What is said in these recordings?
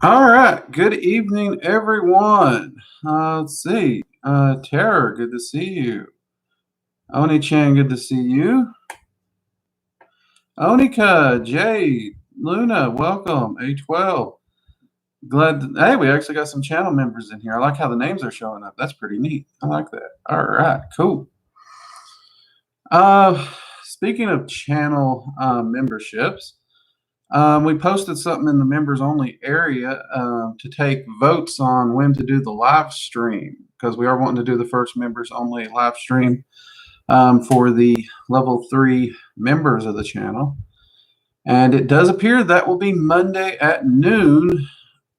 All right. Good evening, everyone. Let's see. Terror, good to see you. Oni-chan, good to see you. Onika, Jade, Luna, welcome. A12. Hey, we actually got some channel members in here. I like how the names are showing up. That's pretty neat. I like that. All right, cool. Speaking of channel memberships, we posted something in the members only area to take votes on when to do the live stream, because we are wanting to do the first members only live stream for the level 3 members of the channel. And it does appear that will be Monday at noon,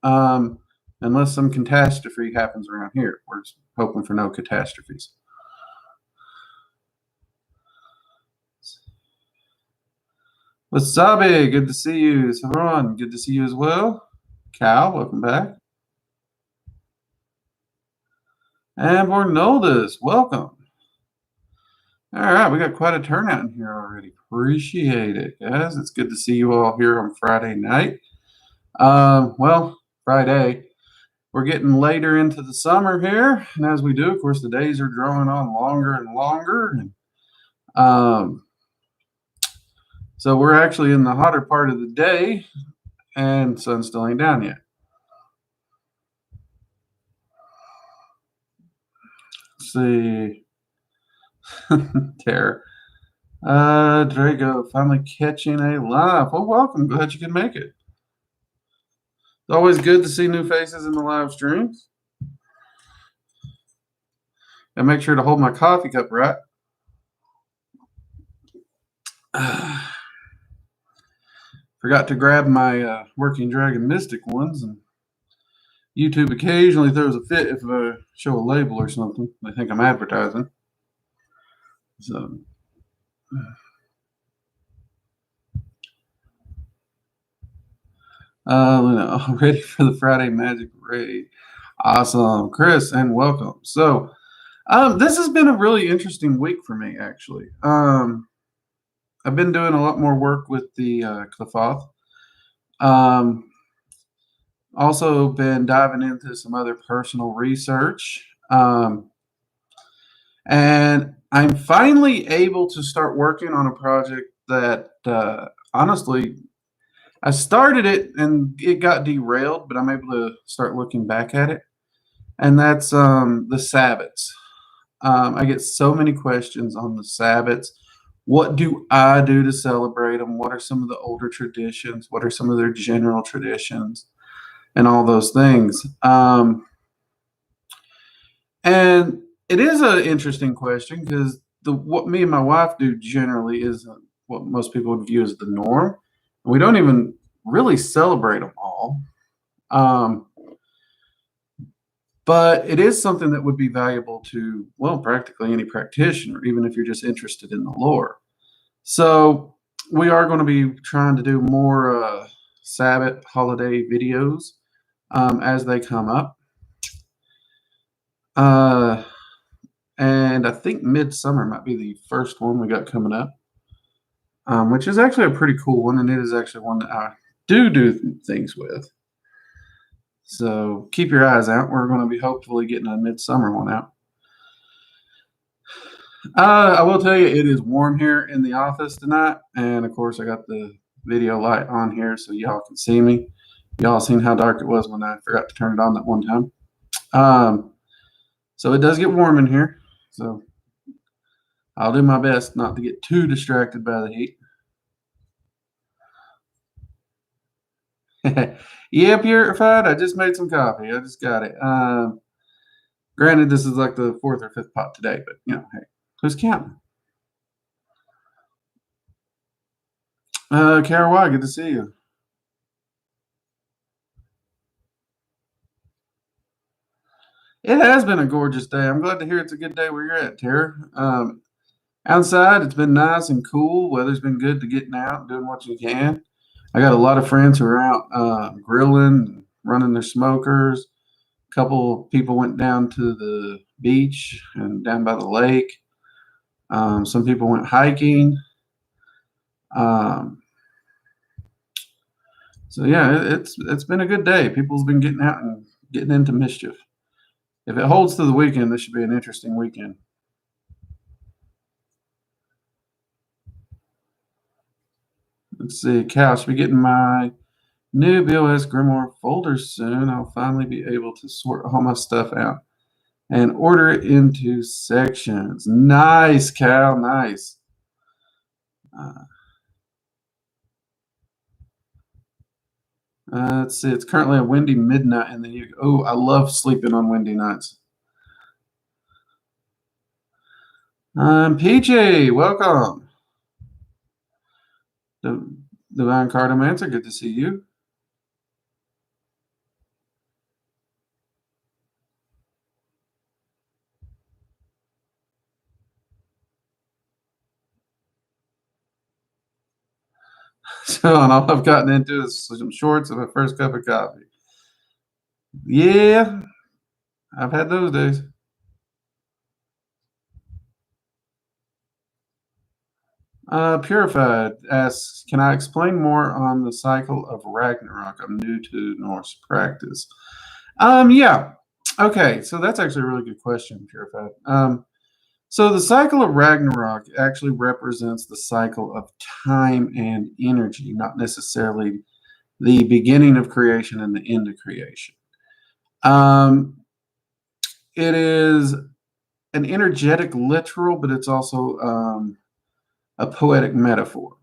unless some catastrophe happens around here. We're hoping for no catastrophes. Wasabi, good to see you. Saron, good to see you as well. Cal, welcome back. And Bornoldus, welcome. All right, we got quite a turnout in here already. Appreciate it, guys. It's good to see you all here on Friday night. Well, Friday. We're getting later into the summer here, and as we do, of course, the days are drawing on longer and longer. And so we're actually in the hotter part of the day, and sun still ain't down yet. Let's see. Terror. Drago finally catching a live. Well, welcome. Glad you can make it. It's always good to see new faces in the live streams. And make sure to hold my coffee cup right. Forgot to grab my Working Dragon Mystic ones, and YouTube occasionally throws a fit if I show a label or something. They think I'm advertising. So, ready for the Friday Magic raid. Awesome, Chris, and welcome. So, this has been a really interesting week for me, actually. I've been doing a lot more work with the Qlifoth. Also been diving into some other personal research. And I'm finally able to start working on a project that, honestly, I started it and it got derailed, but I'm able to start looking back at it. And that's the Sabbats. I get so many questions on the Sabbats. What do I do to celebrate them? What are some of the older traditions? What are some of their general traditions? And all those things. And it is an interesting question, because what me and my wife do generally is what most people would view as the norm. We don't even really celebrate them all. But it is something that would be valuable to, well, practically any practitioner, even if you're just interested in the lore. So we are going to be trying to do more Sabbat holiday videos as they come up. And I think Midsummer might be the first one we got coming up, which is actually a pretty cool one, and it is actually one that I do things with. So keep your eyes out. We're going to be hopefully getting a Midsummer one out. I will tell you, it is warm here in the office tonight, and of course I got the video light on here so y'all can see me. Y'all seen how dark it was when I forgot to turn it on that one time. So it does get warm in here, so I'll do my best not to get too distracted by the heat. Yeah, purified. I just made some coffee. I just got it. Granted, this is like the 4th or 5th pot today, but hey, who's counting? Carol Y, good to see you. It has been a gorgeous day. I'm glad to hear it's a good day where you're at, Tara. Outside, it's been nice and cool. Weather's been good to getting out and doing what you can. I got a lot of friends who are out grilling, running their smokers. A couple people went down to the beach and down by the lake. Some people went hiking. So yeah, it's been a good day. People's been getting out and getting into mischief. If it holds to the weekend, this should be an interesting weekend. Let's see, Cal, should be getting my new BOS Grimoire folder soon. I'll finally be able to sort all my stuff out and order it into sections. Nice, Cal, nice. Let's see, it's currently a windy midnight, and then I love sleeping on windy nights. PJ, welcome. Divine Cardomancer, good to see you. So, and all I've gotten into is some shorts and my first cup of coffee. Yeah, I've had those days. Purified asks, can I explain more on the cycle of Ragnarok? I'm new to Norse practice. Yeah. Okay, so that's actually a really good question, Purified. So the cycle of Ragnarok actually represents the cycle of time and energy, not necessarily the beginning of creation and the end of creation. It is an energetic literal, but it's also a poetic metaphor.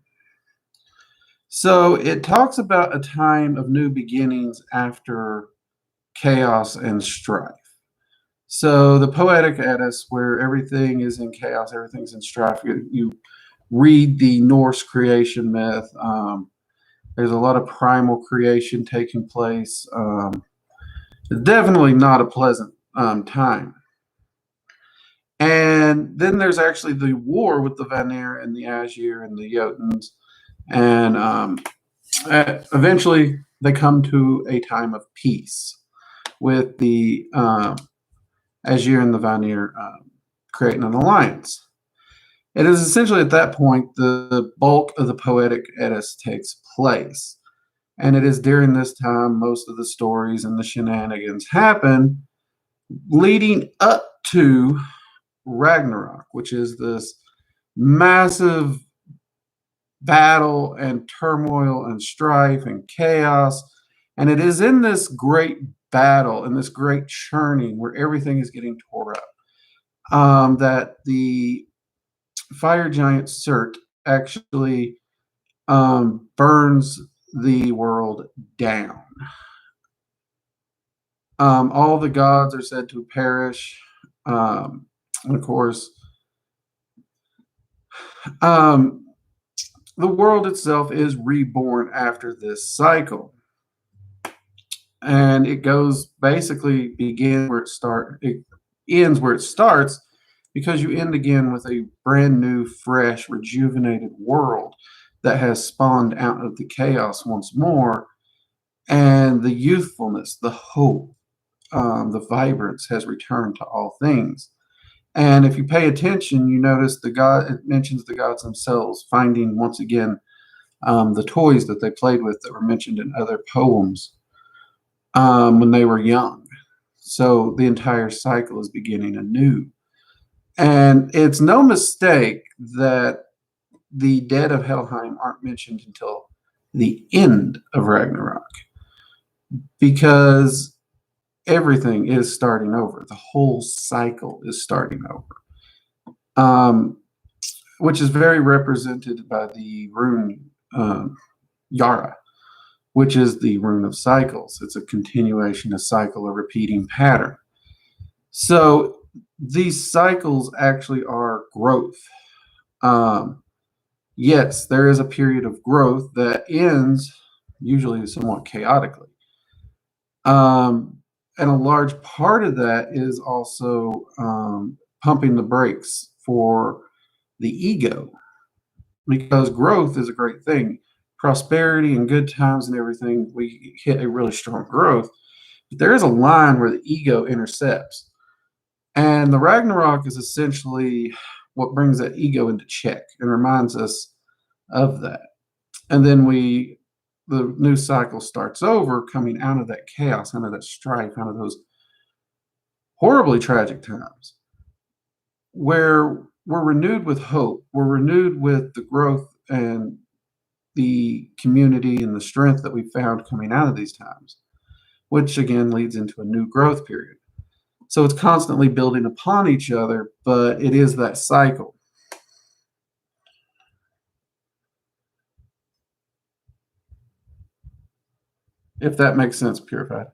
So it talks about a time of new beginnings after chaos and strife. So the poetic Eddas, where everything is in chaos, everything's in strife. You read the Norse creation myth. There's a lot of primal creation taking place. Definitely not a pleasant time. And then there's actually the war with the Vanir and the Asir and the Jotuns. And eventually they come to a time of peace with the Asir and the Vanir creating an alliance. It is essentially at that point the bulk of the poetic Eddas takes place. And it is during this time most of the stories and the shenanigans happen, leading up to Ragnarok, which is this massive battle and turmoil and strife and chaos. And it is in this great battle and this great churning where everything is getting tore up that the fire giant Surt actually burns the world down. All the gods are said to perish. And of course, the world itself is reborn after this cycle. And it goes basically it ends where it starts, because you end again with a brand new, fresh, rejuvenated world that has spawned out of the chaos once more. And the youthfulness, the hope, the vibrance has returned to all things. And if you pay attention, you notice it mentions the gods themselves finding once again the toys that they played with that were mentioned in other poems when they were young. So the entire cycle is beginning anew. And it's no mistake that the dead of Helheim aren't mentioned until the end of Ragnarok, because everything is starting over. The whole cycle is starting over, which is very represented by the rune Yara, which is the rune of cycles. It's a continuation, a cycle, a repeating pattern. So these cycles actually are growth. Yes, there is a period of growth that ends usually somewhat chaotically. And a large part of that is also pumping the brakes for the ego, because growth is a great thing. Prosperity and good times and everything, we hit a really strong growth. But there is a line where the ego intercepts. And the Ragnarok is essentially what brings that ego into check and reminds us of that. And then we the new cycle starts over, coming out of that chaos, out of that strife, out of those horribly tragic times, where we're renewed with hope, we're renewed with the growth and the community and the strength that we found coming out of these times, which again leads into a new growth period. So it's constantly building upon each other, but it is that cycle. If that makes sense, Purified.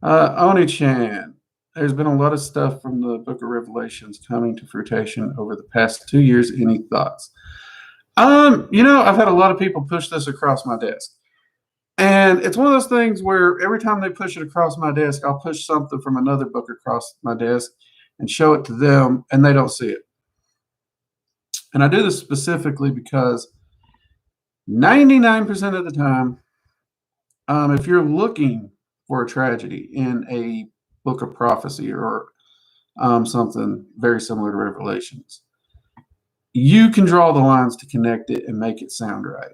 Oni-chan, there's been a lot of stuff from the Book of Revelations coming to fruition over the past 2 years. Any thoughts? I've had a lot of people push this across my desk. And it's one of those things where every time they push it across my desk, I'll push something from another book across my desk and show it to them, and they don't see it. And I do this specifically because 99% of the time, if you're looking for a tragedy in a book of prophecy or something very similar to Revelations, you can draw the lines to connect it and make it sound right.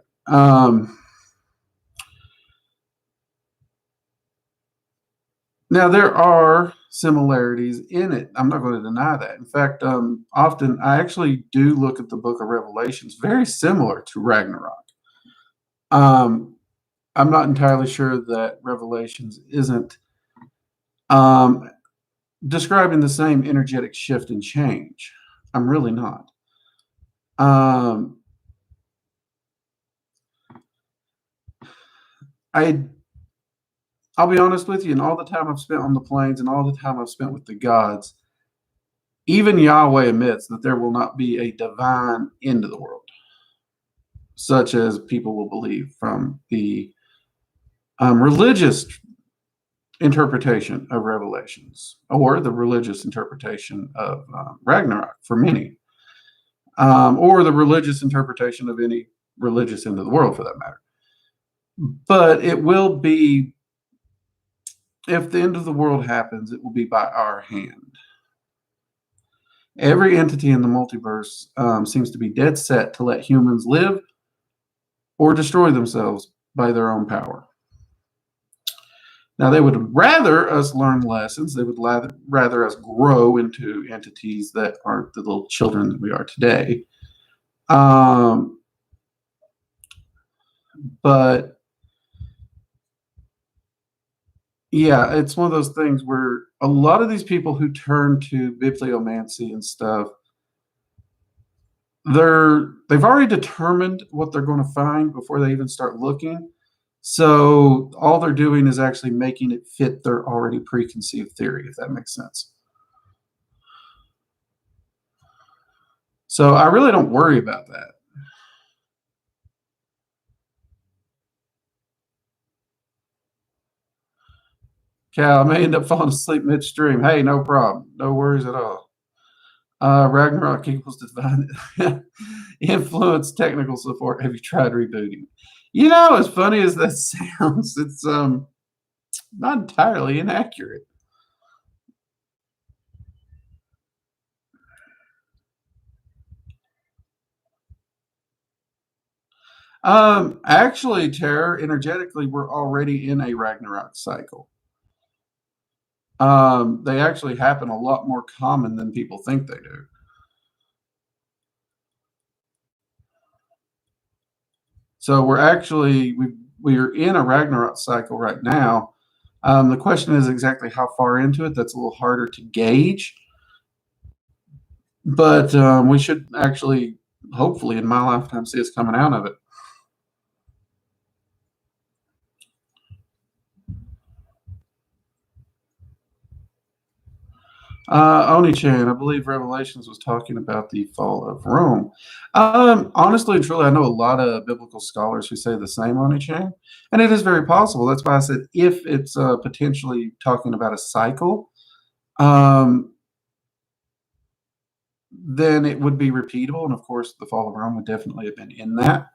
Now, there are similarities in it. I'm not going to deny that. In fact, often I actually do look at the book of Revelations very similar to Ragnarok. I'm not entirely sure that Revelations isn't describing the same energetic shift and change. I'm really not. I'll be honest with you, and all the time I've spent on the plains and all the time I've spent with the gods, even Yahweh admits that there will not be a divine end to the world, such as people will believe from the religious interpretation of Revelations or the religious interpretation of Ragnarok for many, or the religious interpretation of any religious end of the world for that matter. But it will be, if the end of the world happens, it will be by our hand. Every entity in the multiverse seems to be dead set to let humans live or destroy themselves by their own power. Now, they would rather us learn lessons. They would rather us grow into entities that aren't the little children that we are today. But yeah, it's one of those things where a lot of these people who turn to bibliomancy and stuff, they've already determined what they're going to find before they even start looking. So all they're doing is actually making it fit their already preconceived theory, if that makes sense. So I really don't worry about that. Cal, I may end up falling asleep midstream. Hey, no problem. No worries at all. Ragnarok equals divine influence, technical support. Have you tried rebooting? As funny as that sounds, it's not entirely inaccurate. Actually, Terror, energetically, we're already in a Ragnarok cycle. They actually happen a lot more common than people think they do. So we're in a Ragnarok cycle right now. The question is exactly how far into it. That's a little harder to gauge. But we should actually, hopefully, in my lifetime, see us coming out of it. Oni-chan, I believe Revelations was talking about the fall of Rome. Honestly and truly, I know a lot of biblical scholars who say the same, Oni-chan, and it is very possible. That's why I said if it's potentially talking about a cycle, then it would be repeatable. And of course, the fall of Rome would definitely have been in that.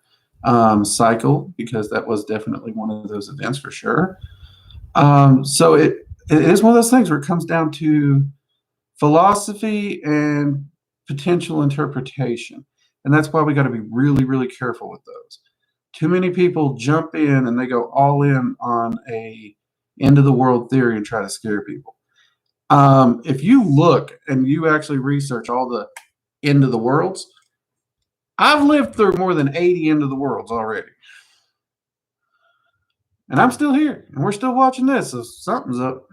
cycle, because that was definitely one of those events for sure. So it is one of those things where it comes down to philosophy and potential interpretation. And that's why we got to be really, really careful with those. Too many people jump in and they go all in on a end of the world theory and try to scare people. If you look and you actually research all the end of the worlds, I've lived through more than 80 end of the worlds already. And I'm still here and we're still watching this, so something's up.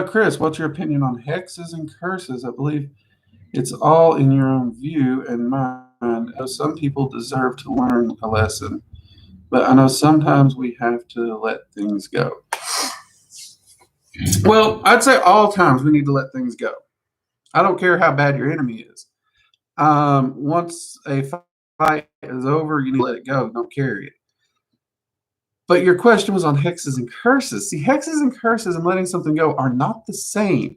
Chris, what's your opinion on hexes and curses? I believe it's all in your own view and mind. Some people deserve to learn a lesson, but I know sometimes we have to let things go. Well, I'd say all times we need to let things go. I don't care how bad your enemy is. Once a fight is over, you need to let it go. Don't carry it. But your question was on hexes and curses. See, hexes and curses and letting something go are not the same.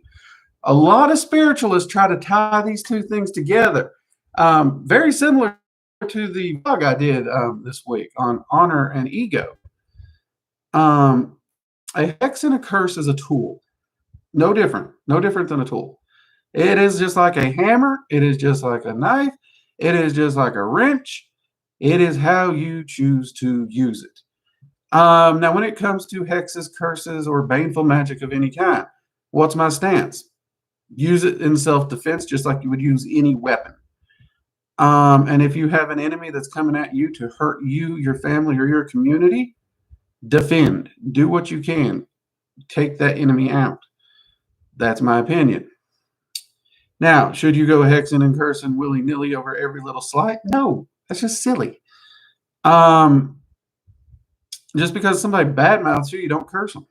A lot of spiritualists try to tie these two things together. Very similar to the vlog I did this week on honor and ego. A hex and a curse is a tool. No different than a tool. It is just like a hammer. It is just like a knife. It is just like a wrench. It is how you choose to use it. Now, when it comes to hexes, curses, or baneful magic of any kind, what's my stance? Use it in self-defense just like you would use any weapon. And if you have an enemy that's coming at you to hurt you, your family, or your community, defend. Do what you can. Take that enemy out. That's my opinion. Now, should you go hexing and cursing willy-nilly over every little slight? No, that's just silly. Just because somebody badmouths you, you don't curse them.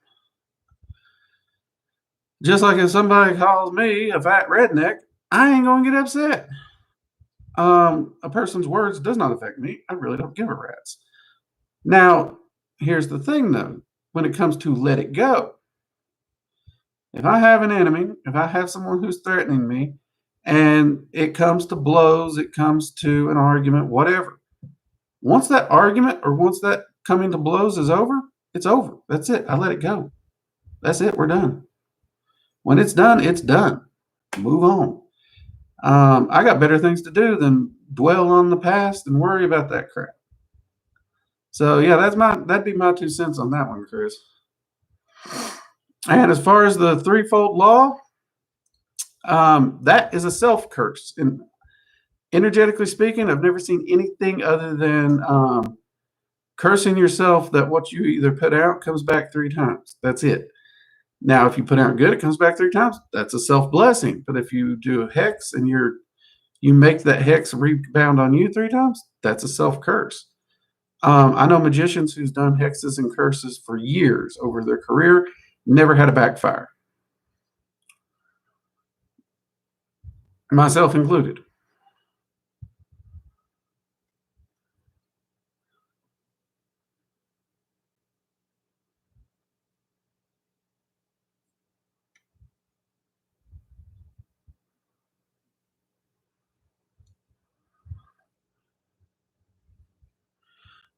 Just like if somebody calls me a fat redneck, I ain't going to get upset. A person's words does not affect me. I really don't give a rat's. Now, here's the thing, though. When it comes to let it go, if I have an enemy, if I have someone who's threatening me, and it comes to blows, it comes to an argument, whatever. Once that argument or once that coming to blows is over, it's over. That's it. I let it go. That's it. We're done. When it's done, it's done. Move on. I got better things to do than dwell on the past and worry about that crap. So yeah, that'd be my 2 cents on that one, Chris. And as far as the threefold law, that is a self curse. And energetically speaking, I've never seen anything other than cursing yourself that what you either put out comes back 3 times. That's it. Now, if you put out good, it comes back 3 times. That's a self blessing. But if you do a hex and you make that hex rebound on you 3 times, that's a self curse. I know magicians who's done hexes and curses for years over their career, never had a backfire. Myself included.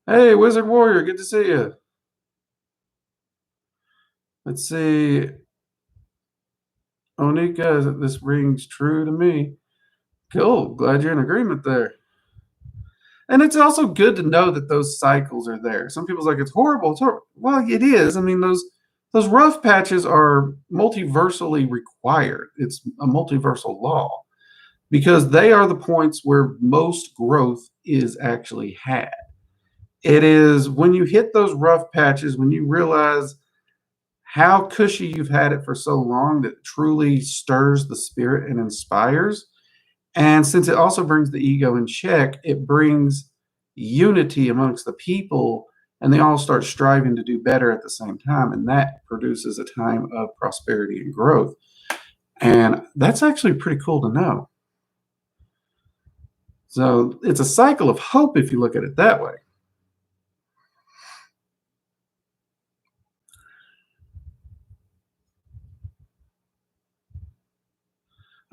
Hey, Wizard Warrior, good to see you. Let's see. Onika, this rings true to me. Cool. Glad you're in agreement there. And it's also good to know that those cycles are there. Some people's like, it's horrible. It's horrible. Well, it is. I mean, those rough patches are multiversally required. It's a multiversal law because they are the points where most growth is actually had. It is when you hit those rough patches, when you realize how cushy you've had it for so long, that truly stirs the spirit and inspires. And since it also brings the ego in check, it brings unity amongst the people, and they all start striving to do better at the same time. And that produces a time of prosperity and growth. And that's actually pretty cool to know. So it's a cycle of hope if you look at it that way.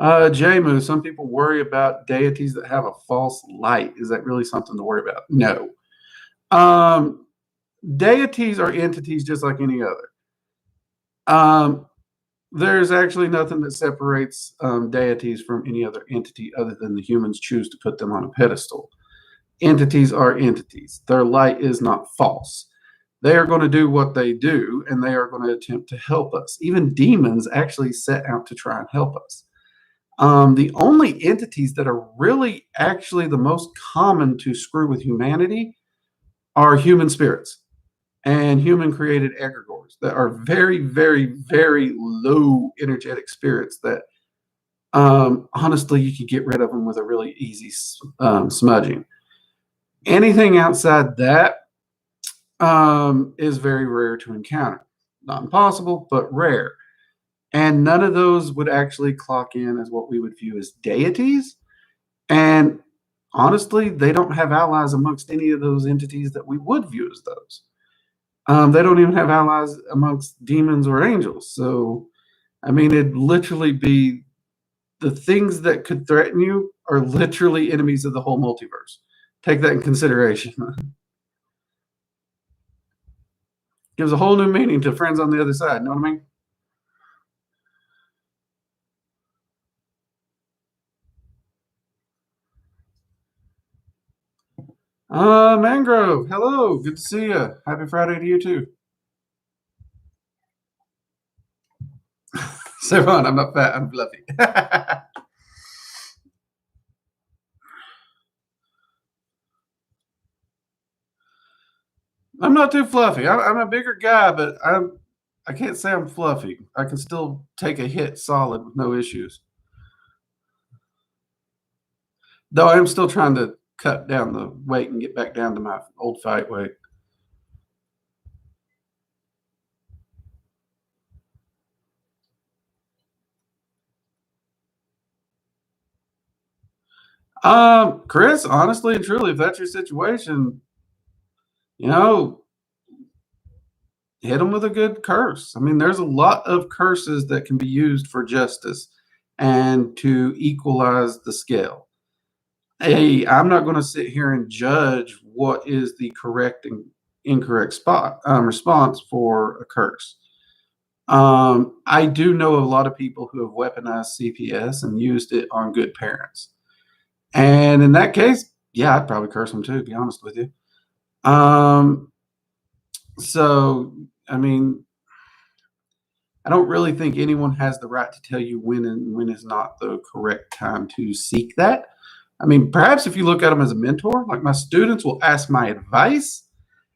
Jamu, some people worry about deities that have a false light. Is that really something to worry about? No. Deities are entities just like any other. There's actually nothing that separates deities from any other entity other than the humans choose to put them on a pedestal. Entities are entities. Their light is not false. They are going to do what they do, and they are going to attempt to help us. Even demons actually set out to try and help us. The only entities that are really actually the most common to screw with humanity are human spirits and human created egregores that are very, very, very low energetic spirits that honestly you could get rid of them with a really easy smudging. Anything outside that is very rare to encounter. Not impossible, but rare. And none of those would actually clock in as what we would view as deities. And honestly, they don't have allies amongst any of those entities that we would view as those. They don't even have allies amongst demons or angels. So, I mean, it'd literally be the things that could threaten you are literally enemies of the whole multiverse. Take that in consideration. Gives a whole new meaning to friends on the other side. Know what I mean? Mangrove, hello. Good to see you. Happy Friday to you too. Savon, I'm not fat. I'm fluffy. I'm not too fluffy. I'm a bigger guy, but I can't say I'm fluffy. I can still take a hit solid with no issues. Though I am still trying to cut down the weight and get back down to my old fight weight. Chris, honestly and truly, if that's your situation, you know, hit them with a good curse. I mean, there's a lot of curses that can be used for justice and to equalize the scale. Hey, I'm not going to sit here and judge what is the correct and incorrect response for a curse. I do know a lot of people who have weaponized CPS and used it on good parents. And in that case, yeah, I'd probably curse them too, to be honest with you. So, I mean, I don't really think anyone has the right to tell you when is not the correct time to seek that. I mean, perhaps if you look at them as a mentor, like my students will ask my advice,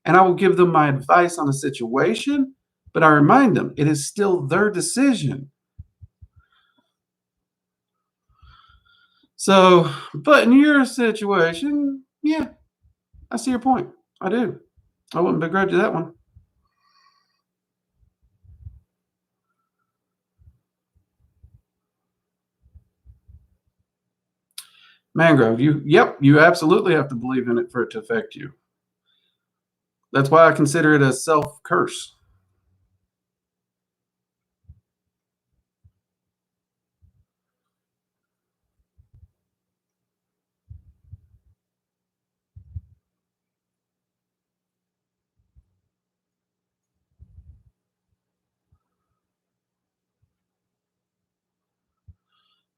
and I will give them my advice on a situation, but I remind them it is still their decision. So, but in your situation, yeah, I see your point. I do. I wouldn't begrudge you that one. Mangrove, you absolutely have to believe in it for it to affect you. That's why I consider it a self curse.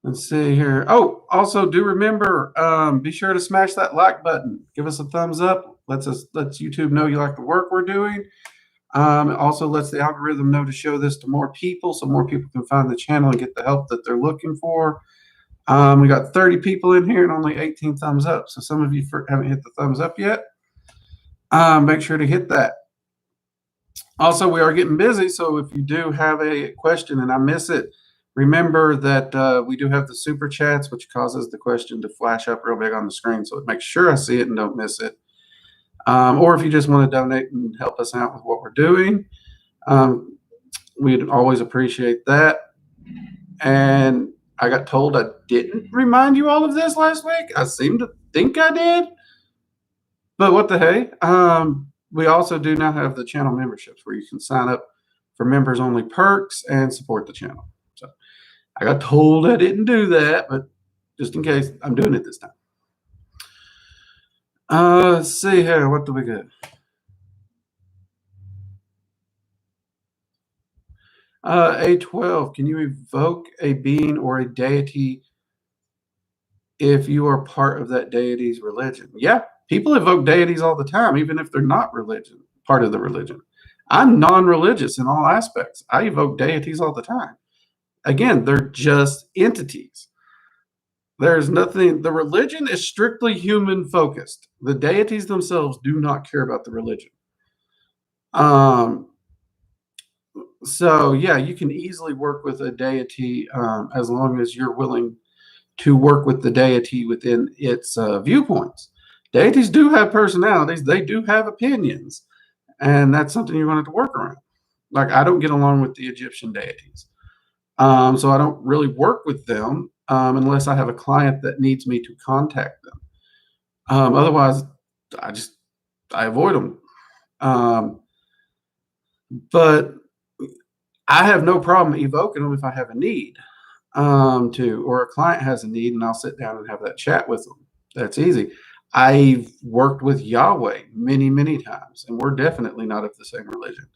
Let's see here. Oh, also do remember, be sure to smash that like button. Give us a thumbs up. Lets YouTube know you like the work we're doing. It also lets the algorithm know to show this to more people, so more people can find the channel and get the help that they're looking for. We got 30 people in here and only 18 thumbs up. So some of you haven't hit the thumbs up yet. Make sure to hit that. Also, we are getting busy, so if you do have a question and I miss it, remember that we do have the super chats, which causes the question to flash up real big on the screen, so it makes sure I see it and don't miss it. Or if you just want to donate and help us out with what we're doing, we'd always appreciate that. And I got told I didn't remind you all of this last week. I seem to think I did, but what the hey? We also do now have the channel memberships where you can sign up for members only perks and support the channel. So I got told I didn't do that, but just in case, I'm doing it this time. Let's see here. What do we get? A12. Can you evoke a being or a deity if you are part of that deity's religion? Yeah, people evoke deities all the time, even if they're not part of the religion. I'm non-religious in all aspects. I evoke deities all the time. Again, they're just entities. There's nothing, the religion is strictly human focused. The deities themselves do not care about the religion. So yeah, you can easily work with a deity as long as you're willing to work with the deity within its viewpoints. Deities do have personalities, they do have opinions, and that's something you want to work around. Like, I don't get along with the Egyptian deities. So I don't really work with them unless I have a client that needs me to contact them. Otherwise, I avoid them. But I have no problem evoking them if I have a need or a client has a need, and I'll sit down and have that chat with them. That's easy. I've worked with Yahweh many, many times, and we're definitely not of the same religion.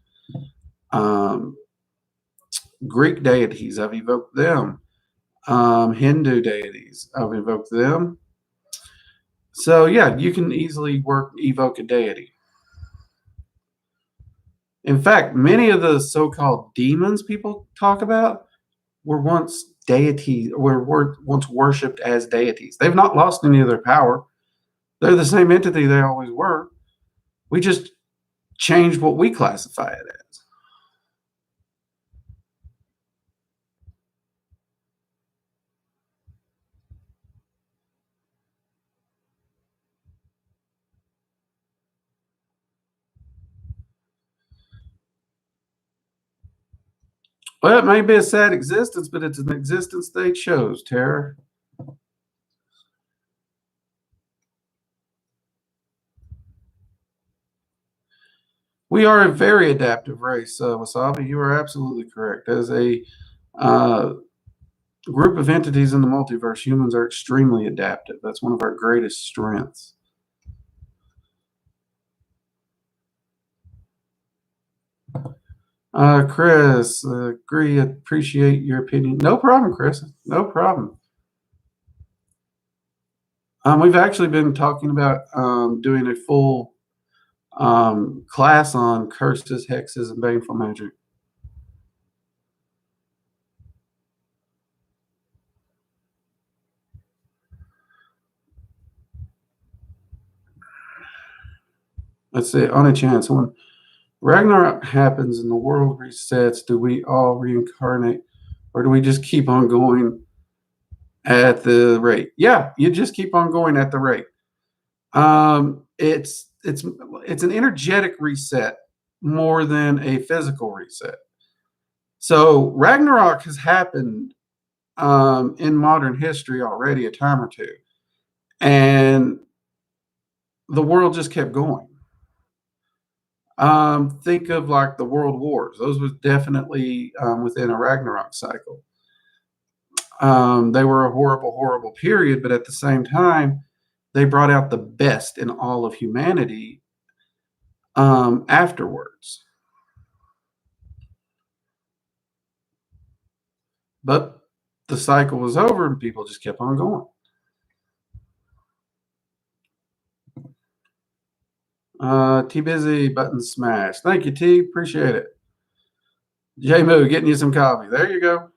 Greek deities, I've evoked them. Hindu deities, I've invoked them. So yeah, you can easily evoke a deity. In fact, many of the so-called demons people talk about were once deities, were once worshipped as deities. They've not lost any of their power. They're the same entity they always were. We just changed what we classify it as. Well, it may be a sad existence, but it's an existence they chose, Tara. We are a very adaptive race, Wasabi. You are absolutely correct. As a group of entities in the multiverse, humans are extremely adaptive. That's one of our greatest strengths. Chris, agree, appreciate your opinion. No problem, Chris. No problem. We've actually been talking about doing a full class on curses, hexes, and baneful magic. Let's see, on a chance, when Ragnarok happens and the world resets, do we all reincarnate, or do we just keep on going at the rate? Yeah, you just keep on going at the rate. It's an energetic reset more than a physical reset. So Ragnarok has happened in modern history already a time or two, and the world just kept going. Think of like the World Wars; those was definitely within a Ragnarok cycle. They were a horrible, horrible period, but at the same time, they brought out the best in all of humanity afterwards. But the cycle was over and people just kept on going. T Busy button smash. Thank you, T. Appreciate it. J Moo getting you some coffee. There you go.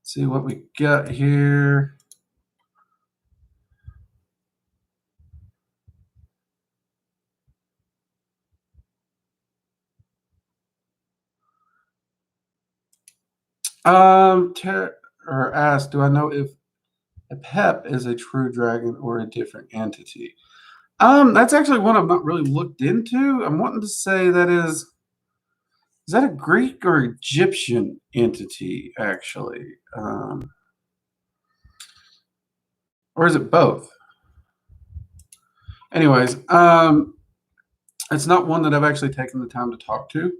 See what we got here. Or asked, do I know if a pep is a true dragon or a different entity? That's actually one I've not really looked into. I'm wanting to say that is Is that a Greek or Egyptian entity, actually? Or is it both? Anyways, it's not one that I've actually taken the time to talk to.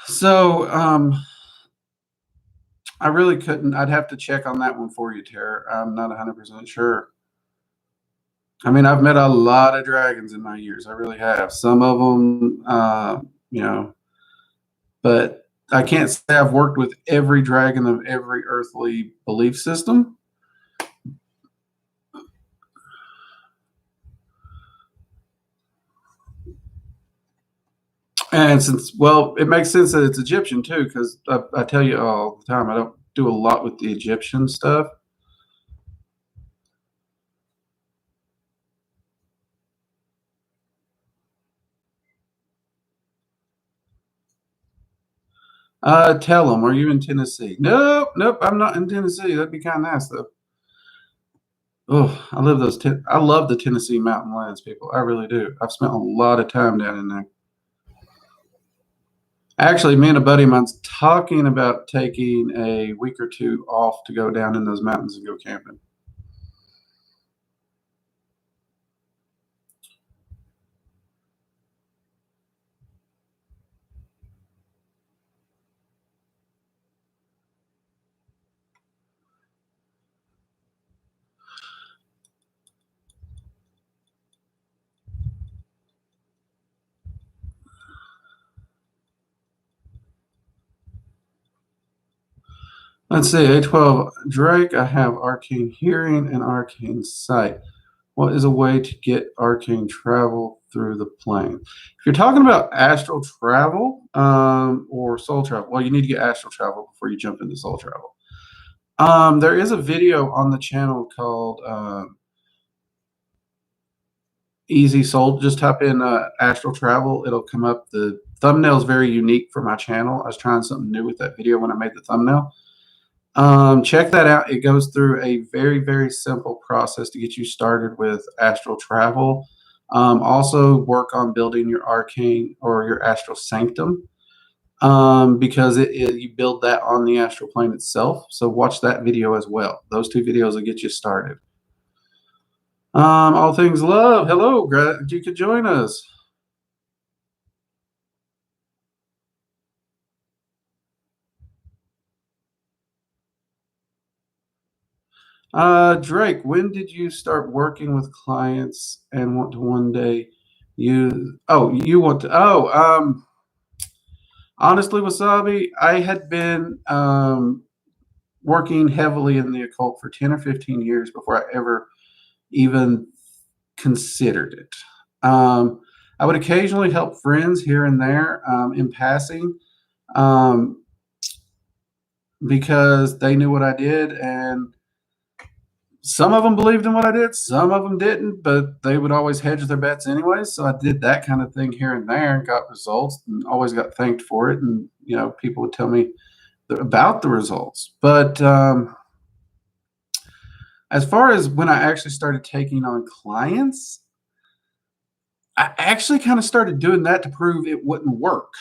So I really couldn't. I'd have to check on that one for you, Tara. I'm not 100% sure. I mean, I've met a lot of dragons in my years. I really have. Some of them, but I can't say I've worked with every dragon of every earthly belief system. And it makes sense that it's Egyptian too, because I tell you all the time, I don't do a lot with the Egyptian stuff. Tell them, are you in Tennessee? Nope, I'm not in Tennessee. That'd be kind of nice though. Oh, I love the Tennessee mountain lands, people. I really do. I've spent a lot of time down in there. Actually, me and a buddy of mine's talking about taking a week or two off to go down in those mountains and go camping. Let's see, A12 Drake, I have Arcane Hearing and Arcane Sight. What is a way to get arcane travel through the plane? If you're talking about astral travel or soul travel, well, you need to get astral travel before you jump into soul travel. There is a video on the channel called Easy Soul. Just type in astral travel. It'll come up. The thumbnail is very unique for my channel. I was trying something new with that video when I made the thumbnail. Check that out. It goes through a very, very simple process to get you started with astral travel. Also work on building your arcane or your astral sanctum, because you build that on the astral plane itself. So watch that video as well. Those two videos will get you started. All things love. Hello, glad you could join us. Drake, when did you start working with clients and want to one day honestly, Wasabi, I had been working heavily in the occult for 10 or 15 years before I ever even considered it. I would occasionally help friends here and there in passing, because they knew what I did, and some of them believed in what I did, some of them didn't, but they would always hedge their bets anyway. So I did that kind of thing here and there and got results and always got thanked for it. And, people would tell me about the results. But as far as when I actually started taking on clients, I actually kind of started doing that to prove it wouldn't work.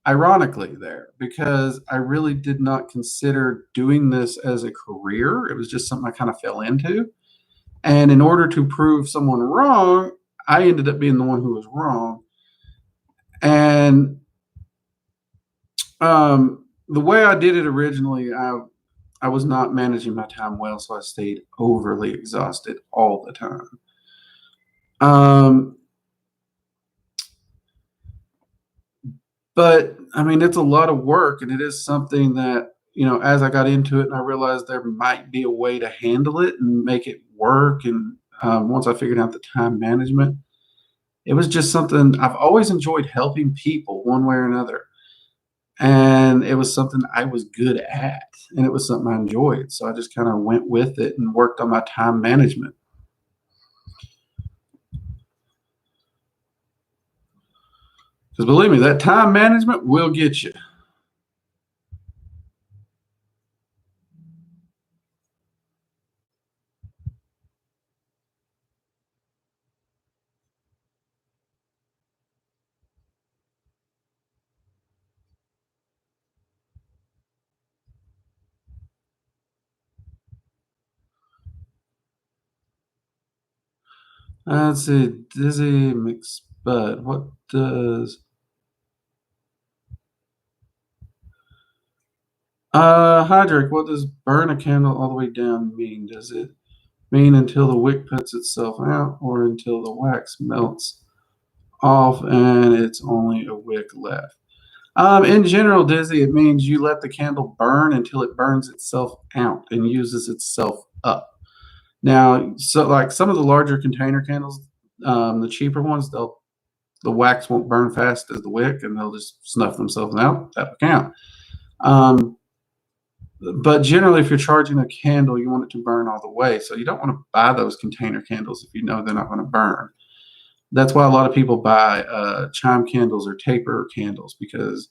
Ironically there, because I really did not consider doing this as a career. It was just something I kind of fell into. And in order to prove someone wrong, I ended up being the one who was wrong. And the way I did it originally, I was not managing my time well, so I stayed overly exhausted all the time. But I mean, it's a lot of work, and it is something that, as I got into it and I realized there might be a way to handle it and make it work. And once I figured out the time management, it was just something I've always enjoyed, helping people one way or another. And it was something I was good at, and it was something I enjoyed. So I just kind of went with it and worked on my time management. Because believe me, that time management will get you. Let's see. Dizzy McSpud. What does Hydric, what does burn a candle all the way down mean? Does it mean until the wick puts itself out, or until the wax melts off and it's only a wick left? In general, Dizzy, it means you let the candle burn until it burns itself out and uses itself up. Now, so like some of the larger container candles, the cheaper ones, the wax won't burn fast as the wick, and they'll just snuff themselves out. That will count. But generally, if you're charging a candle, you want it to burn all the way. So you don't want to buy those container candles if you know they're not going to burn. That's why a lot of people buy chime candles or taper candles, because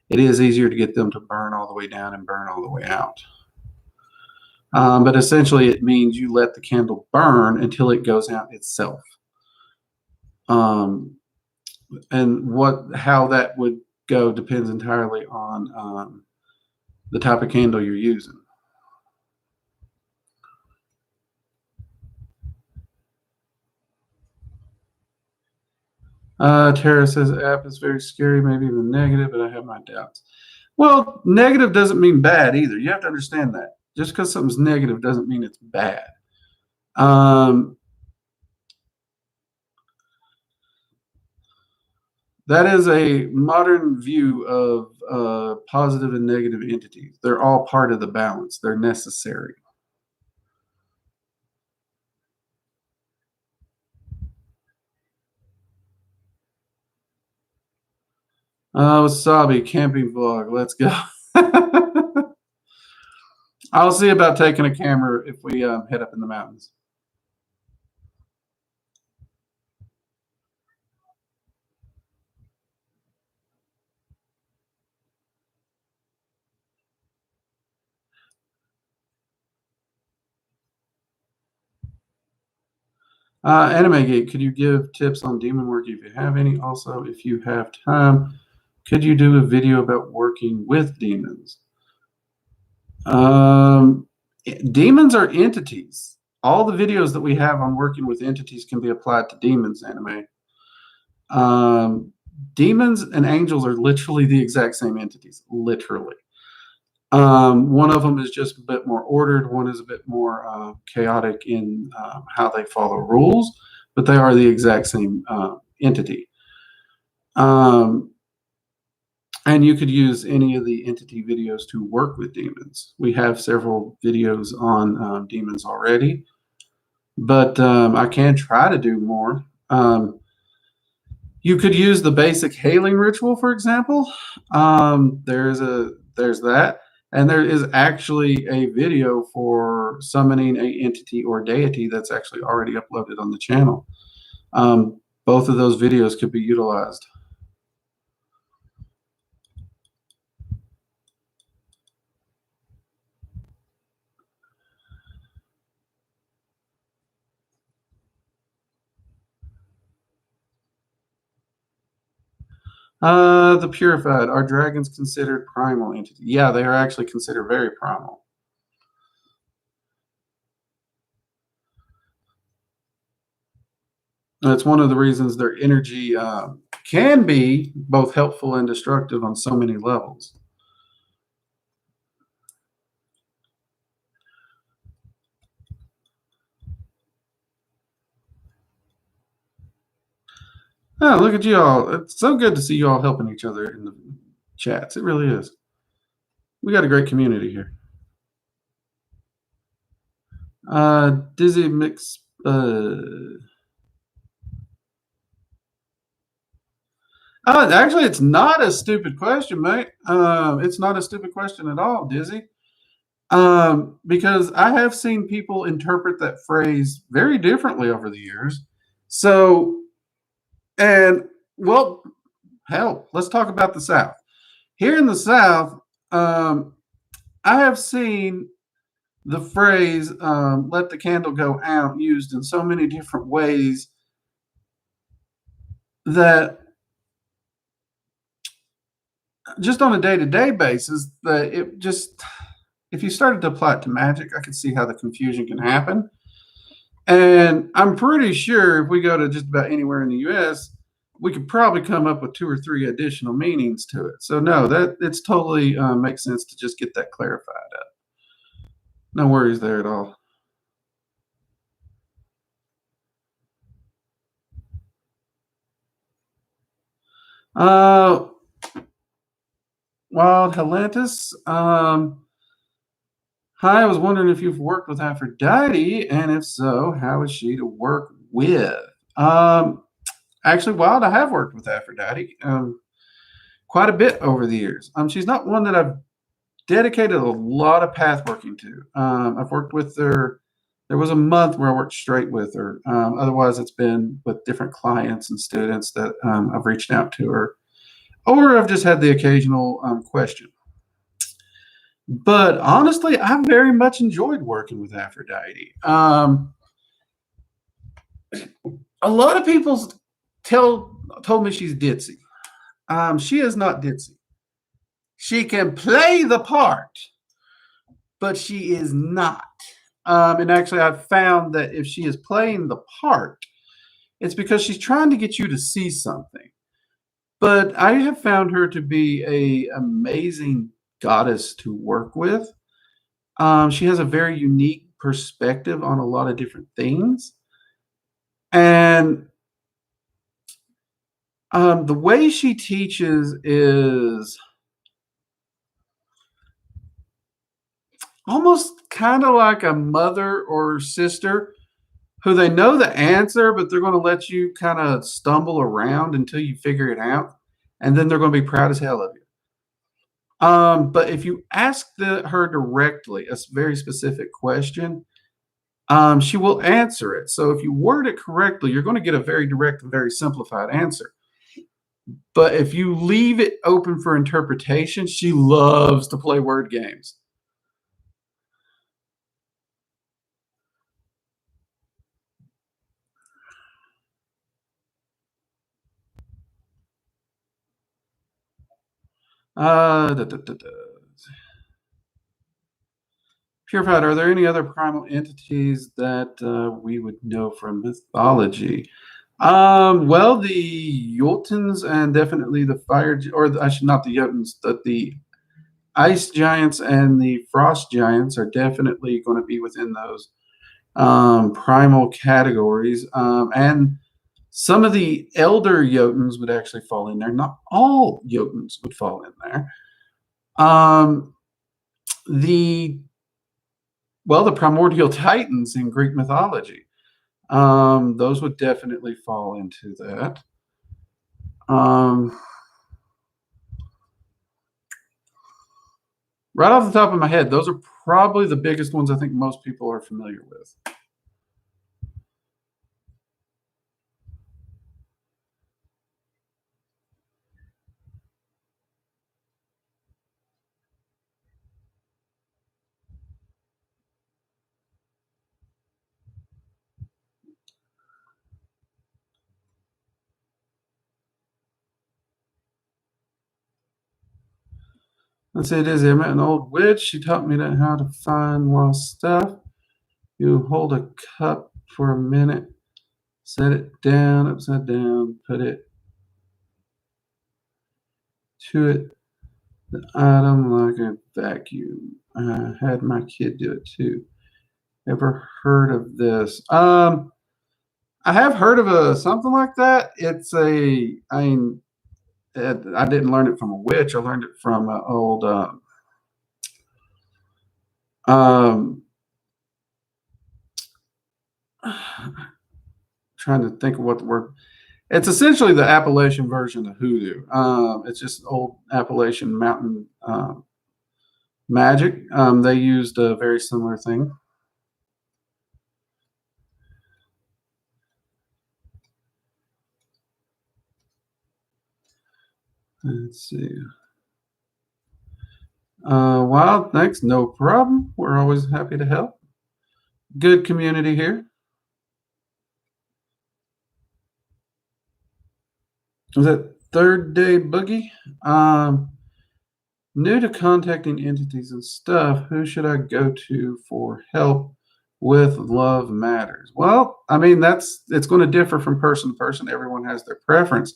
it is easier to get them to burn all the way down and burn all the way out. But essentially, it means you let the candle burn until it goes out itself. And how that would go depends entirely on the type of candle you're using. Tara says app is very scary, maybe even negative, but I have my doubts. Well, negative doesn't mean bad either. You have to understand that. Just because something's negative doesn't mean it's bad. That is a modern view of positive and negative entities. They're all part of the balance. They're necessary. Wasabi camping vlog. Let's go. I'll see about taking a camera if we head up in the mountains. Anime Geek, could you give tips on demon work if you have any? Also, if you have time, could you do a video about working with demons? Demons are entities. All the videos that we have on working with entities can be applied to demons, Anime. Demons and angels are literally the exact same entities, literally. One of them is just a bit more ordered. One is a bit more chaotic in how they follow rules, but they are the exact same entity. And you could use any of the entity videos to work with demons. We have several videos on demons already, but I can try to do more. You could use the basic hailing ritual, for example. There's that. And there is actually a video for summoning a entity or deity that's actually already uploaded on the channel. Both of those videos could be utilized. The purified. Are dragons considered primal entities? Yeah, they are actually considered very primal. That's one of the reasons their energy can be both helpful and destructive on so many levels. Oh, look at you all. It's so good to see you all helping each other in the chats. It really is. We got a great community here. Dizzy Mix. Actually, it's not a stupid question, mate. It's not a stupid question at all, Dizzy. Because I have seen people interpret that phrase very differently over the years. So, and well, hell, let's talk about the South. Here in the South, I have seen the phrase let the candle go out used in so many different ways that just on a day-to-day basis, that it just, if you started to apply it to magic, I could see how the confusion can happen. And I'm pretty sure if we go to just about anywhere in the US, we could probably come up with 2 or 3 additional meanings to it. So no, that it's totally makes sense to just get that clarified up. No worries there at all. Uh, Wild Helantis. Hi, I was wondering if you've worked with Aphrodite, and if so, how is she to work with? Um, Actually, Wild, I have worked with Aphrodite quite a bit over the years. She's not one that I've dedicated a lot of path working to. I've worked with her. There was a month where I worked straight with her. Otherwise, it's been with different clients and students that I've reached out to her, or I've just had the occasional question. But honestly, I very much enjoyed working with Aphrodite. A lot of people told me she's ditzy. She is not ditzy. She can play the part, but she is not. And actually, I've found that if she is playing the part, it's because she's trying to get you to see something. But I have found her to be a amazing goddess to work with. She has a very unique perspective on a lot of different things. And the way she teaches is almost kind of like a mother or sister who they know the answer, but they're going to let you kind of stumble around until you figure it out. And then they're going to be proud as hell of you. But if you ask her directly a very specific question, she will answer it. So if you word it correctly, you're going to get a very direct and very simplified answer. But if you leave it open for interpretation, she loves to play word games. Da, da, da, da. Purified, are there any other primal entities that we would know from mythology? Well, the Jotuns and definitely the fire, or I should not the Jotuns, but the ice giants and the frost giants are definitely going to be within those primal categories. And some of the elder Jotuns would actually fall in there. Not all Jotuns would fall in there. The the primordial titans in Greek mythology. Those would definitely fall into that. Right off the top of my head, those are probably the biggest ones I think most people are familiar with. Let's say it is. I met an old witch. She taught me how to find lost stuff. You hold a cup for a minute, set it down, upside down, put it to it, the item like a vacuum. I had my kid do it too. Ever heard of this? I have heard of something like that. I didn't learn it from a witch. I learned it from an old um, trying to think of what the word. It's essentially the Appalachian version of hoodoo. It's just old Appalachian mountain magic. They used a very similar thing. Let's see. Wild, thanks. No problem. We're always happy to help. Good community here. Was that third day boogie? New to contacting entities and stuff. Who should I go to for help with love matters? Well, I mean, it's going to differ from person to person. Everyone has their preference.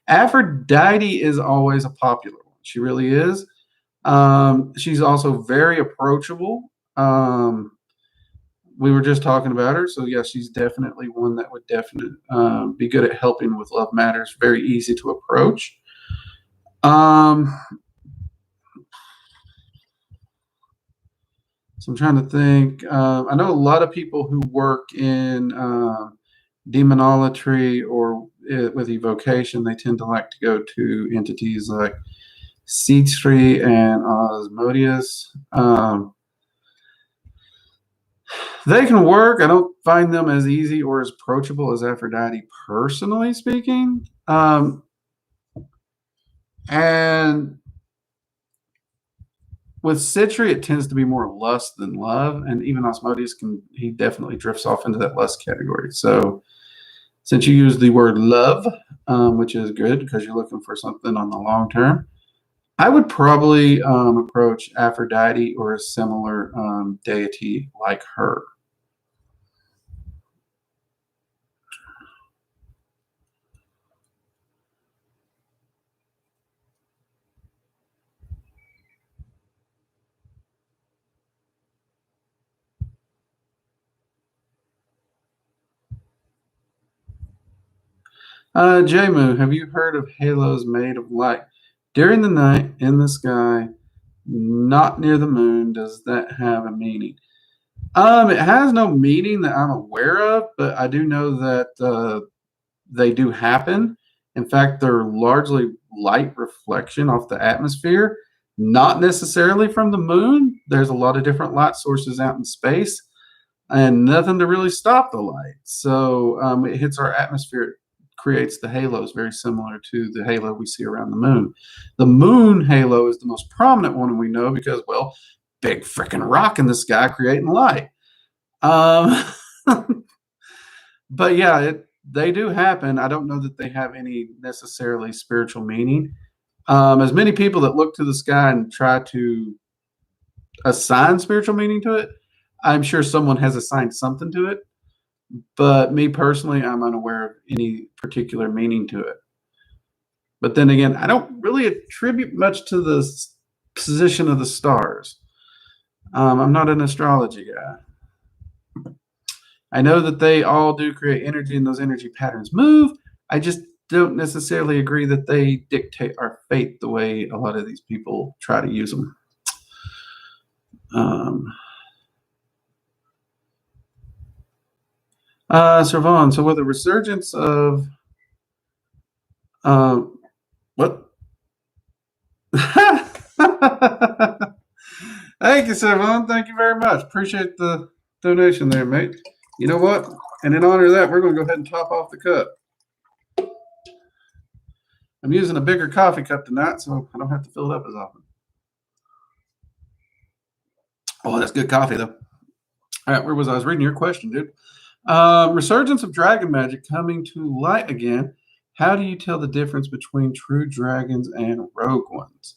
Aphrodite is always a popular one. She really is. She's also very approachable. We were just talking about her, so yeah, she's definitely one that would definitely be good at helping with love matters. Very easy to approach. So I'm trying to think. I know a lot of people who work in demonolatry or with evocation, they tend to like to go to entities like Seedstree and Osmodeus. They can work. I don't find them as easy or as approachable as Aphrodite, personally speaking. And with Citri, it tends to be more lust than love, and even Osmodeus he definitely drifts off into that lust category. So, since you use the word love, which is good because you're looking for something on the long term, I would probably approach Aphrodite or a similar deity like her. Jamu, have you heard of halos made of light? During the night, in the sky, not near the moon, does that have a meaning? It has no meaning that I'm aware of, but I do know that they do happen. In fact, they're largely light reflection off the atmosphere, not necessarily from the moon. There's a lot of different light sources out in space and nothing to really stop the light. So it hits our atmosphere, creates the halos, very similar to the halo we see around the moon. The moon halo is the most prominent one we know because, well, big freaking rock in the sky creating light. But yeah, they do happen. I don't know that they have any necessarily spiritual meaning. As many people that look to the sky and try to assign spiritual meaning to it, I'm sure someone has assigned something to it. But me personally, I'm unaware of any particular meaning to it. But then again, I don't really attribute much to the position of the stars. I'm not an astrology guy. I know that they all do create energy and those energy patterns move. I just don't necessarily agree that they dictate our fate the way a lot of these people try to use them. Servan, so with the resurgence of what? Thank you, Servan. Thank you very much. Appreciate the donation there, mate. You know what? And in honor of that, we're going to go ahead and top off the cup. I'm using a bigger coffee cup tonight, so I don't have to fill it up as often. Oh, that's good coffee, though. All right, where was I? I was reading your question, dude. Resurgence of dragon magic coming to light again. How do you tell the difference between true dragons and rogue ones?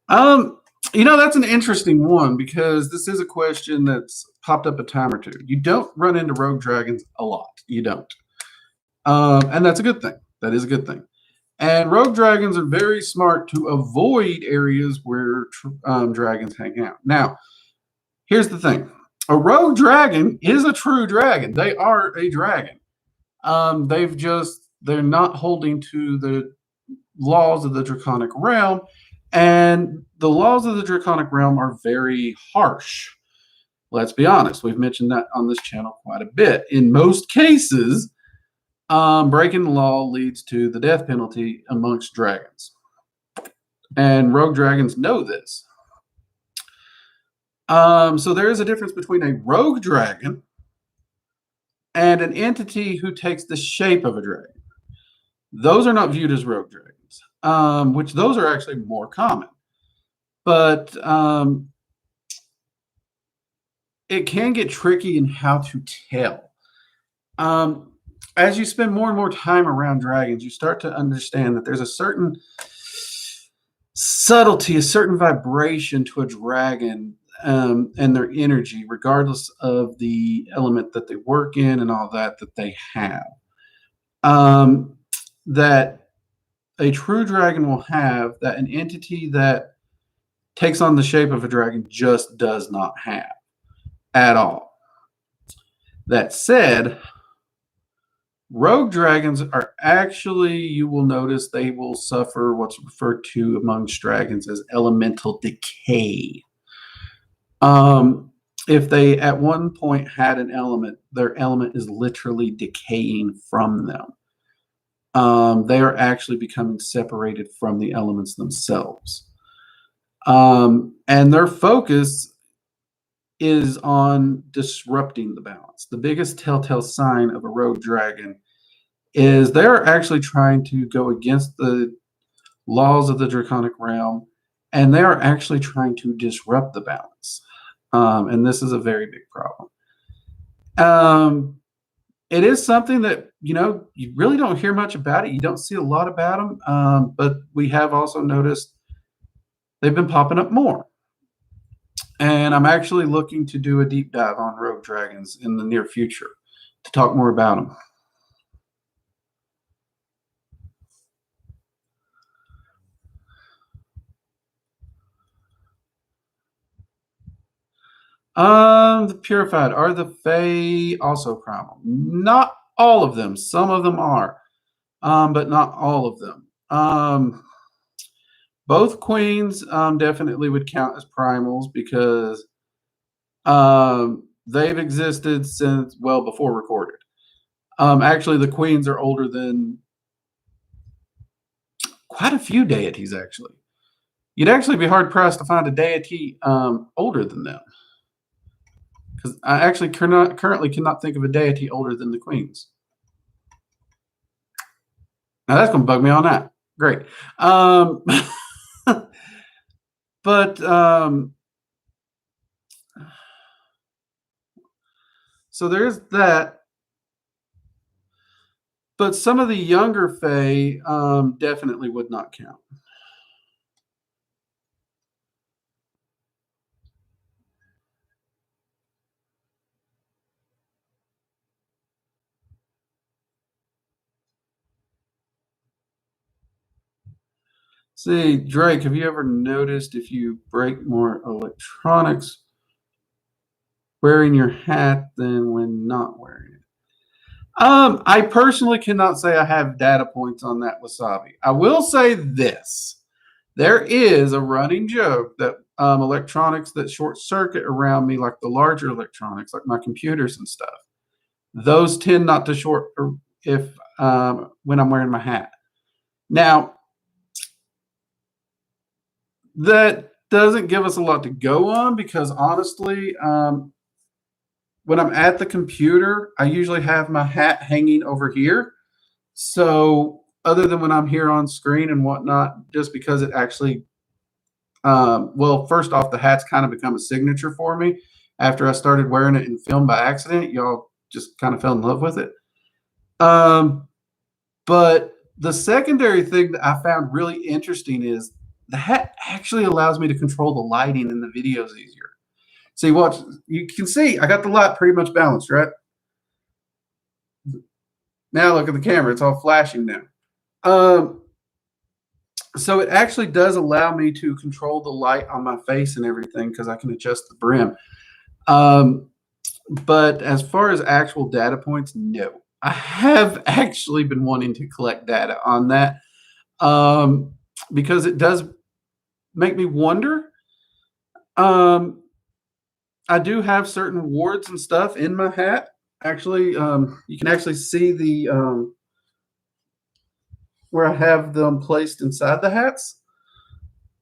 That's an interesting one because this is a question that's popped up a time or two. You don't run into rogue dragons a lot. You don't. And that's a good thing. That is a good thing. And rogue dragons are very smart to avoid areas where dragons hang out. Now, here's the thing. A rogue dragon is a true dragon. They are a dragon. They're not holding to the laws of the draconic realm. And the laws of the draconic realm are very harsh. Let's be honest. We've mentioned that on this channel quite a bit. In most cases, breaking the law leads to the death penalty amongst dragons. And rogue dragons know this. So there is a difference between a rogue dragon and an entity who takes the shape of a dragon. Those are not viewed as rogue dragons, which those are actually more common. But it can get tricky in how to tell. As you spend more and more time around dragons, you start to understand that there's a certain subtlety, a certain vibration to a dragon and their energy, regardless of the element that they work in and all that they have. That a true dragon will have, that an entity that takes on the shape of a dragon just does not have at all. That said, rogue dragons are actually, you will notice they will suffer what's referred to amongst dragons as elemental decay. If they at one point had an element, their element is literally decaying from them. They are actually becoming separated from the elements themselves. And their focus is on disrupting the balance. The biggest telltale sign of a rogue dragon is they're actually trying to go against the laws of the draconic realm, and they are actually trying to disrupt the balance. And this is a very big problem. It is something that, you really don't hear much about it. You don't see a lot about them, but we have also noticed they've been popping up more. And I'm actually looking to do a deep dive on rogue dragons in the near future to talk more about them. The purified, are the Fae also primal? Not all of them. Some of them are, but not all of them. Both queens definitely would count as primals because they've existed since well before recorded. Actually, the queens are older than quite a few deities, actually. You'd actually be hard-pressed to find a deity older than them. Because I actually currently cannot think of a deity older than the queens. Now that's going to bug me on that. Great. But so there's that. But some of the younger Fae definitely would not count. See, Drake, have you ever noticed if you break more electronics wearing your hat than when not wearing it? I personally cannot say I have data points on that, Wasabi. I will say this. There is a running joke that electronics that short circuit around me, like the larger electronics, like my computers and stuff, those tend not to short if when I'm wearing my hat. Now, that doesn't give us a lot to go on because honestly, when I'm at the computer, I usually have my hat hanging over here. So other than when I'm here on screen and whatnot, just because it actually, well, first off, the hat's kind of become a signature for me. After I started wearing it in film by accident, y'all just kind of fell in love with it. But the secondary thing that I found really interesting is the hat actually allows me to control the lighting in the videos easier. See, watch, you can see I got the light pretty much balanced, right? Now look at the camera, it's all flashing now. So it actually does allow me to control the light on my face and everything because I can adjust the brim. But as far as actual data points, no. I have actually been wanting to collect data on that because it does make me wonder. I do have certain wards and stuff in my hat. Actually, you can actually see the where I have them placed inside the hats,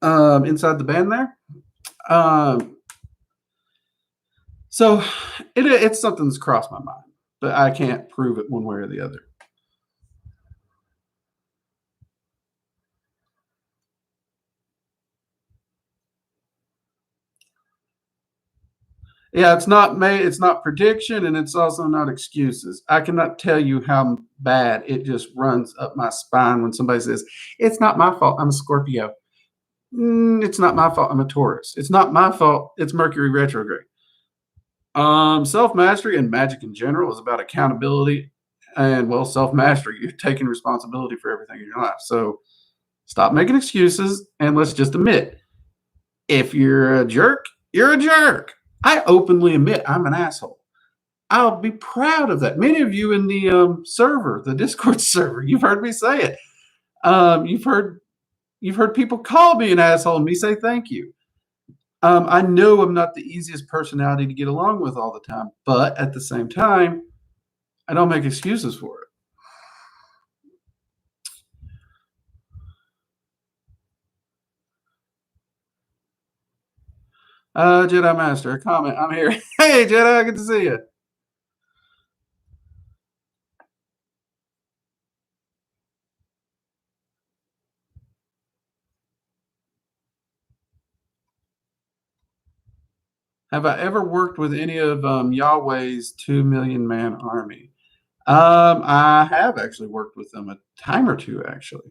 inside the band there. So it's something that's crossed my mind, but I can't prove it one way or the other. Yeah, it's not prediction, and it's also not excuses. I cannot tell you how bad it just runs up my spine when somebody says, "It's not my fault, I'm a Scorpio." It's not my fault. I'm a Taurus. It's not my fault. It's Mercury retrograde. Self mastery and magic in general is about accountability and, well, self mastery. You're taking responsibility for everything in your life. So stop making excuses and let's just admit, if you're a jerk, you're a jerk. I openly admit I'm an asshole. I'll be proud of that. Many of you in the server, the Discord server, you've heard me say it. You've heard people call me an asshole and me say thank you. I know I'm not the easiest personality to get along with all the time, but at the same time, I don't make excuses for it. Jedi Master, a comment. I'm here. Hey, Jedi, good to see you. Have I ever worked with any of Yahweh's 2 million man army? I have actually worked with them a time or two, actually.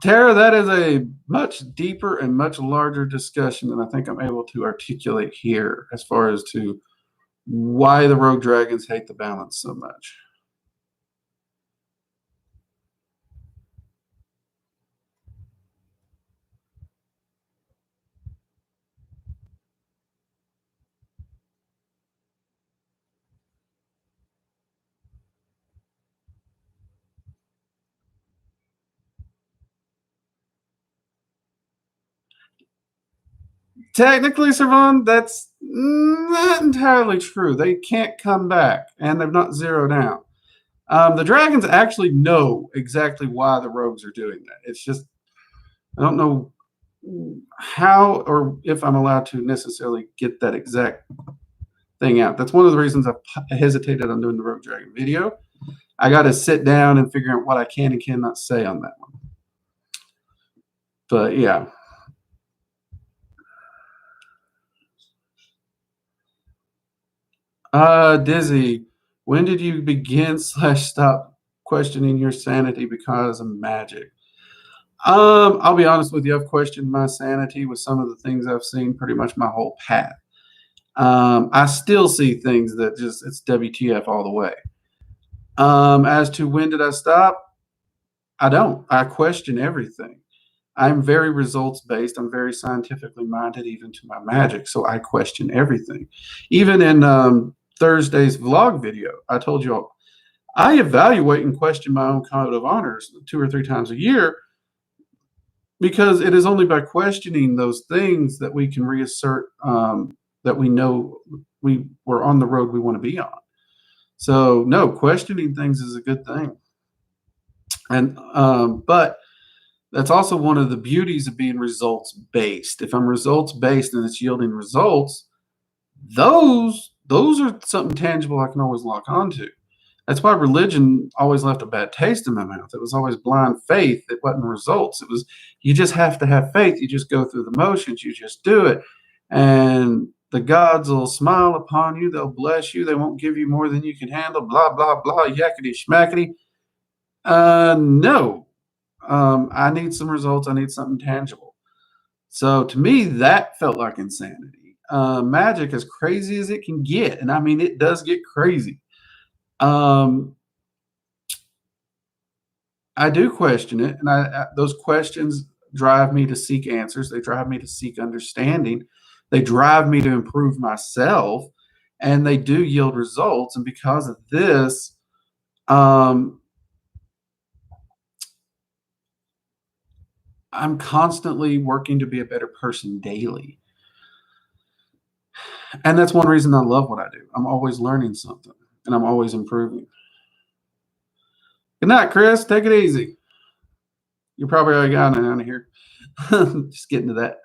Tara, that is a much deeper and much larger discussion than I think I'm able to articulate here as far as to why the rogue dragons hate the balance so much. Technically, Servan, that's not entirely true. They can't come back, and they've not zeroed out. The dragons actually know exactly why the rogues are doing that. It's just, I don't know how or if I'm allowed to necessarily get that exact thing out. That's one of the reasons I've hesitated on doing the rogue dragon video. I got to sit down and figure out what I can and cannot say on that one. But yeah. Dizzy, when did you begin / stop questioning your sanity because of magic? I'll be honest with you. I've questioned my sanity with some of the things I've seen pretty much my whole path. I still see things that just, it's WTF all the way. As to when did I stop? I don't. I question everything. I'm very results based. I'm very scientifically minded, even to my magic. So I question everything. Even in Thursday's vlog video, I told you all, I evaluate and question my own code of honors 2 or 3 times a year, because it is only by questioning those things that we can reassert that we know we're on the road we want to be on. So no, questioning things is a good thing. And but that's also one of the beauties of being results based. If I'm results based and it's yielding results, those are something tangible I can always lock onto. That's why religion always left a bad taste in my mouth. It was always blind faith. It wasn't results. It was, you just have to have faith. You just go through the motions. You just do it. And the gods will smile upon you. They'll bless you. They won't give you more than you can handle. Blah, blah, blah, yakety schmackety. No. I need some results. I need something tangible. So to me, that felt like insanity. Magic, as crazy as it can get, and I mean, it does get crazy. I do question it, and those questions drive me to seek answers. They drive me to seek understanding. They drive me to improve myself, and they do yield results. And because of this, I'm constantly working to be a better person daily. And that's one reason I love what I do. I'm always learning something, and I'm always improving. Good night, Chris. Take it easy. You're probably already gotten out of here. Just getting to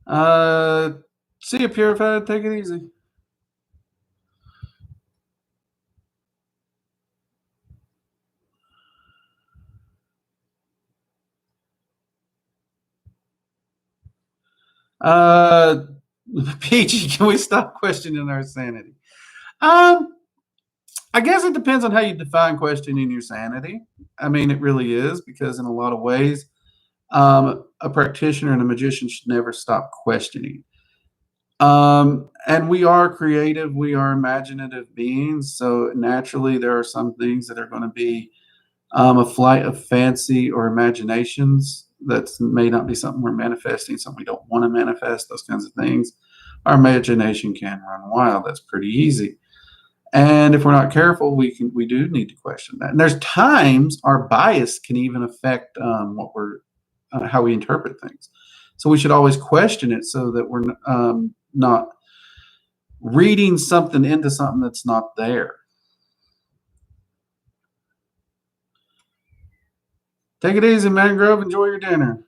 that. See you, Purified. Take it easy. PG, can we stop questioning our sanity? I guess it depends on how you define questioning your sanity. I mean, it really is, because in a lot of ways, a practitioner and a magician should never stop questioning. And we are creative, we are imaginative beings, so naturally there are some things that are going to be a flight of fancy or imaginations that may not be something we're manifesting, something we don't want to manifest, those kinds of things. Our imagination can run wild. That's pretty easy. And if we're not careful, we do need to question that. And there's times our bias can even affect what we're how we interpret things. So we should always question it so that we're not reading something into something that's not there. Take it easy, Mangrove. Enjoy your dinner.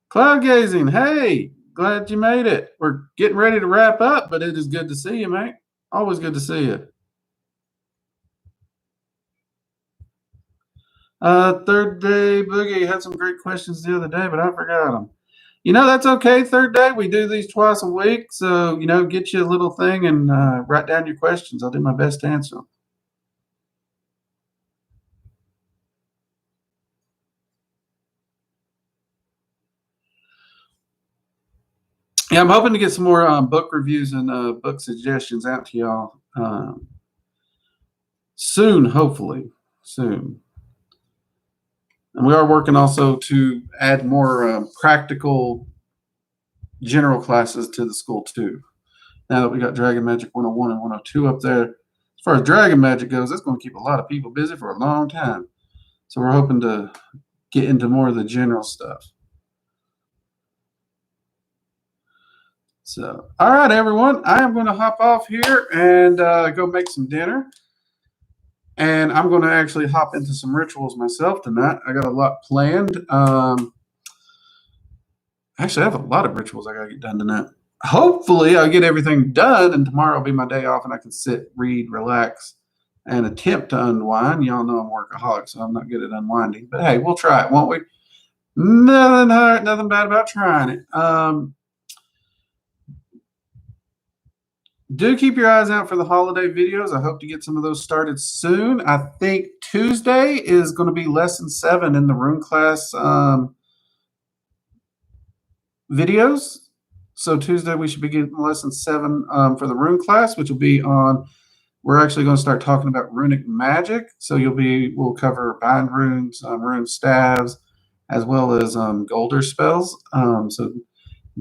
Cloud gazing. Hey, glad you made it. We're getting ready to wrap up, but it is good to see you, mate. Always good to see you. Third day boogie had some great questions the other day, but I forgot them. That's okay. Third day, we do these twice a week. So, get you a little thing and write down your questions. I'll do my best to answer them. Yeah, I'm hoping to get some more book reviews and book suggestions out to y'all soon, hopefully, soon. And we are working also to add more practical general classes to the school too. Now that we got Dragon Magic 101 and 102 up there, as far as Dragon Magic goes, that's going to keep a lot of people busy for a long time. So we're hoping to get into more of the general stuff. So, all right, everyone, I am going to hop off here and go make some dinner. And I'm going to actually hop into some rituals myself tonight. I got a lot planned. Actually, I have a lot of rituals I got to get done tonight. Hopefully, I'll get everything done, and tomorrow will be my day off, and I can sit, read, relax, and attempt to unwind. Y'all know I'm a workaholic, so I'm not good at unwinding. But hey, we'll try it, won't we? Nothing bad about trying it. Do keep your eyes out for the holiday videos. I hope to get some of those started soon. I think Tuesday is going to be lesson 7 in the room class videos. So Tuesday we should be getting lesson 7 for the rune class, which will be on. We're actually going to start talking about runic magic. So we'll cover bind runes, rune staves, as well as golder spells. So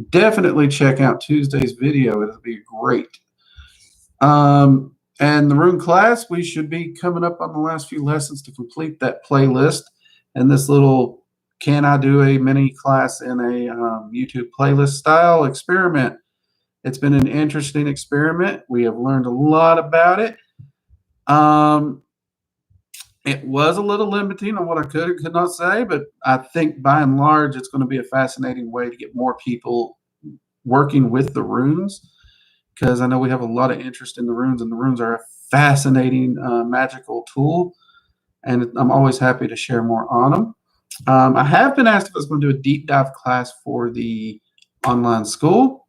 definitely check out Tuesday's video. It'll be great. And the rune class, we should be coming up on the last few lessons to complete that playlist. And this little can I do a mini class in a YouTube playlist style experiment. It's been an interesting experiment. We have learned a lot about it. It was a little limiting on what I could or could not say, but I think by and large, it's going to be a fascinating way to get more people working with the runes, because I know we have a lot of interest in the runes, and the runes are a fascinating magical tool, and I'm always happy to share more on them. I have been asked if I was going to do a deep dive class for the online school.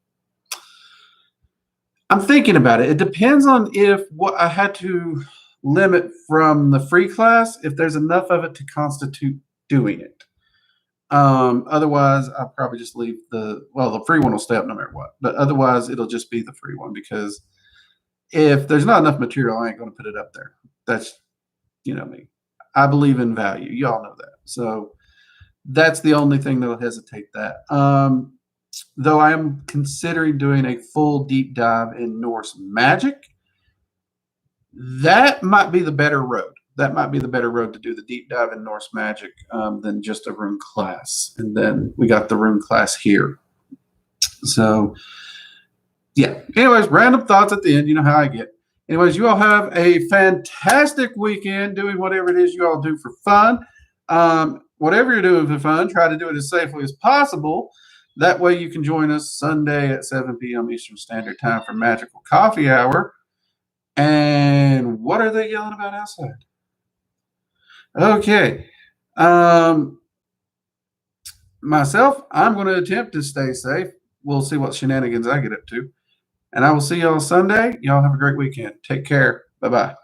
I'm thinking about it. It depends on if what I had to limit from the free class, if there's enough of it to constitute doing it. Otherwise, I'll probably just leave the free one will stay up no matter what. But otherwise, it'll just be the free one, because if there's not enough material, I ain't going to put it up there. That's, me. I believe in value. Y'all know that. So that's the only thing that'll hesitate that. Though I am considering doing a full deep dive in Norse magic. That might be the better road. That might be the better road to do the deep dive in Norse magic than just a rune class. And then we got the rune class here. So, yeah. Anyways, random thoughts at the end. You know how I get. Anyways, you all have a fantastic weekend doing whatever it is you all do for fun. Whatever you're doing for fun, try to do it as safely as possible. That way you can join us Sunday at 7 p.m. Eastern Standard Time for Magical Coffee Hour. And what are they yelling about outside? Okay. Myself, I'm going to attempt to stay safe. We'll see what shenanigans I get up to. And I will see y'all Sunday. Y'all have a great weekend. Take care. Bye-bye.